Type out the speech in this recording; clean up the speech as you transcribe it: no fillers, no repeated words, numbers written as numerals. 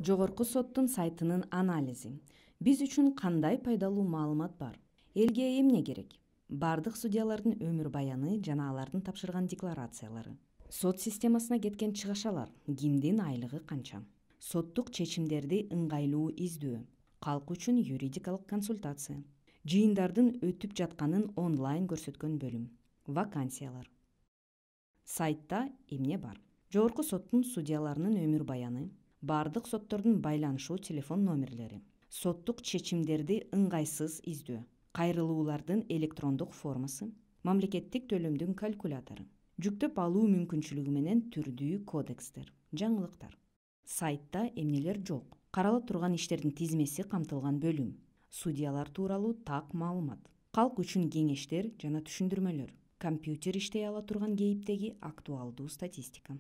Жогорку соттун сайтынын анализи. Биз үчүн кандай пайдалуу маалымат бар? Элге эмне керек? Бардык судьялардын өмүр баяны жана алардын тапшырган декларациялары. Сот системасына кеткен чыгашалар, кимдин айлыгы канча? Соттук чечимдерди ыңгайлуу издөө. Калк үчүн юридикалык консультация. Жыйындардын өтүп жатканын онлайн көрсөткөн бөлүм. Вакансиялар. Сайтта эмне бар? Жогорку соттун судьяларынын өмүр баяны, бардык соттордун байланышуу телефон номерлери, соттук чечимдерди ыңгайсыз издөө, кайрылуулардын электрондук формасы, мамлекеттик төлөмдүн калькулятору, жүктөп алуу мүмкүнчүлүгү менен түрдүү кодекстер, жаңылыктар. Сайтта эмнелер жок? Каралып турган иштердин тизмеси камтылган бөлүм, судьялар тууралуу так маалымат, калк үчүн кеңештер жана түшүндүрмөлөр, компьютер иштей ала турган кейиптеги актуалдуу статистика.